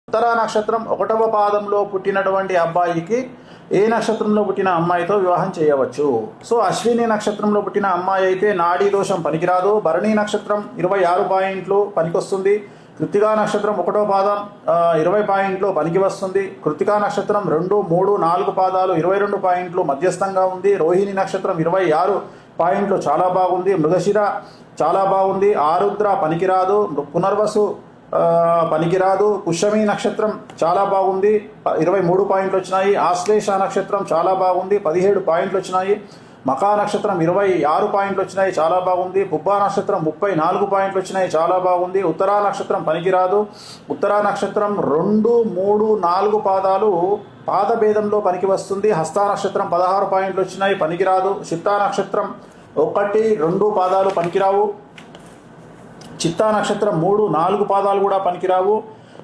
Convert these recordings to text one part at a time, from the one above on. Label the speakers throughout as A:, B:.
A: ఉత్తరా నక్షత్రం 1వ పాదంలో పుట్టినటువంటి అబ్బాయికి ఏ నక్షత్రంలో పుట్టిన అమ్మాయితో వివాహం చేయవచ్చు. సో అశ్విని నక్షత్రంలో పుట్టిన అమ్మాయి అయితే నాడీ దోషం పనికిరాదు. భరణి నక్షత్రం 26 పాయింట్లు పనికొస్తుంది. కృత్తికా నక్షత్రం 1వ పాదం 20 పాయింట్లు పనికి వస్తుంది. కృత్తికా నక్షత్రం 2, 3, 4 పాదాలు 22 పాయింట్లు మధ్యస్థంగా ఉంది. రోహిణి నక్షత్రం 26 పాయింట్లు చాలా బాగుంది. మృగశిర చాలా బాగుంది. ఆరుద్ర పనికిరాదు. పునర్వసు పనికిరాదు. పుష్యమి నక్షత్రం చాలా బాగుంది, 23 పాయింట్లు వచ్చినాయి. ఆశ్లేష నక్షత్రం చాలా బాగుంది, 17 పాయింట్లు వచ్చినాయి. మకా నక్షత్రం 26 పాయింట్లు వచ్చినాయి, చాలా బాగుంది. పుబ్బా నక్షత్రం 34 పాయింట్లు వచ్చినాయి, చాలా బాగుంది. ఉత్తరా నక్షత్రం పనికిరాదు. ఉత్తరా నక్షత్రం 2, 3, 4 పాదాలు పాదభేదంలో పనికి వస్తుంది. హస్తా నక్షత్రం 16 పాయింట్లు వచ్చినాయి, పనికిరాదు. చిత్తా నక్షత్రం 1, 2 పాదాలు పనికిరావు. చిత్తా నక్షత్రం 3, 4 పాదాలు కూడా పనికిరావు.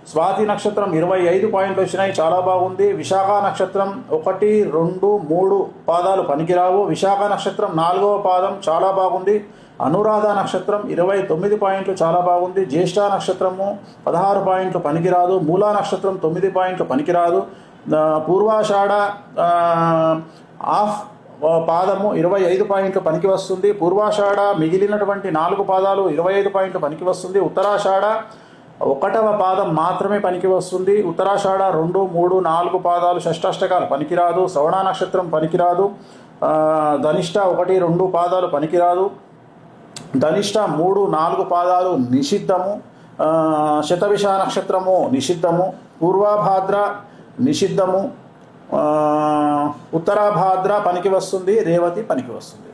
A: స్వాతి నక్షత్రం 25 పాయింట్లు వచ్చినాయి, చాలా బాగుంది. విశాఖ నక్షత్రం 1, 2, 3 పాదాలు పనికిరావు. విశాఖ నక్షత్రం 4వ పాదం చాలా బాగుంది. అనురాధ నక్షత్రం 29 పాయింట్లు చాలా బాగుంది. జ్యేష్ఠ నక్షత్రము 16 పాయింట్లు పనికిరాదు. మూలా నక్షత్రం 9 పాయింట్లు పనికిరాదు. పూర్వాషాఢ పాదము 25 పాయింట్లు పనికి వస్తుంది. పూర్వాషాఢ మిగిలినటువంటి 4 పాదాలు 25 పాయింట్లు పనికి వస్తుంది. ఉత్తరాషాఢ 1వ పాదం మాత్రమే పనికి వస్తుంది. ఉత్తరాషాఢ 2, 3, 4 పాదాలు షష్టాష్టకాలు పనికిరాదు. శ్రవణ నక్షత్రం పనికిరాదు. ధనిష్ట 1, 2 పాదాలు పనికిరాదు. ధనిష్ట 3, 4 పాదాలు నిషిద్ధము. శతభిష నక్షత్రము నిషిద్ధము. పూర్వభాద్ర నిషిద్ధము. ఉత్తరాభాద్ర పనికి వస్తుంది. రేవతి పనికి వస్తుంది.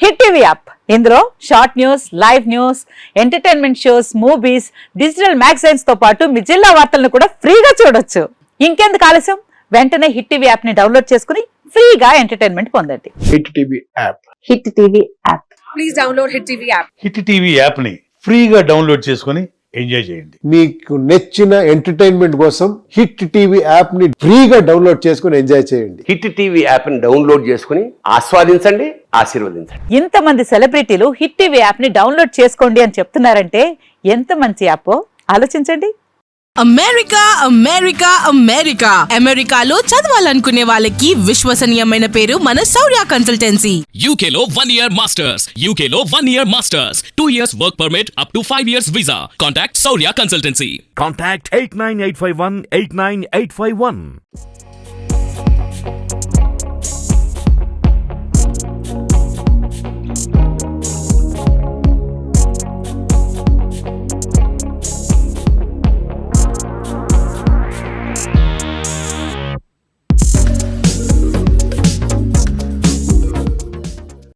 B: హిట్ టీవీ యాప్, ఇందులో short news, live news, entertainment shows, movies, digital magazines తో పాటు మీ జిల్లా వార్తలను కూడా ఫ్రీగా చూడొచ్చు. ఇంకెందుకు ఆలస్యం, వెంటనే హిట్ టీవీ యాప్ ని డౌన్లోడ్ చేసుకుని ఫ్రీగా ఎంటర్టైన్మెంట్ పొందండి.
C: Hit TV app,
B: hit TV app,
D: please download hit TV app.
E: Hit TV app ని ఫ్రీగా డౌన్లోడ్ చేసుకుని ఎంజాయ్ చేయండి.
C: మీకు నచ్చిన ఎంటర్టైన్మెంట్ కోసం హిట్ టీవీ యాప్ ని ఫ్రీగా డౌన్లోడ్ చేసుకుని ఎంజాయ్ చేయండి.
F: హిట్ టీవీ యాప్ ని డౌన్లోడ్ చేసుకుని ఆస్వాదించండి, ఆశీర్వదించండి.
B: ఇంతమంది సెలబ్రిటీలు హిట్ టీవీ యాప్ ని డౌన్లోడ్ చేసుకోండి అని చెప్తున్నారంటే ఎంత మంచి యాప్ ఆలోచించండి.
G: అమెరికా అమెరికా అమెరికా అమెరికాలో చదవాలనుకునే వాళ్ళకి విశ్వసనీయమైన పేరు మన శౌర్య కన్సల్టెన్సీ.
H: UK లో 1 year masters, UK లో 1 year masters, 2 years work permit up to 5 years visa. Contact Saurya Consultancy.
I: Contact 89851 89851.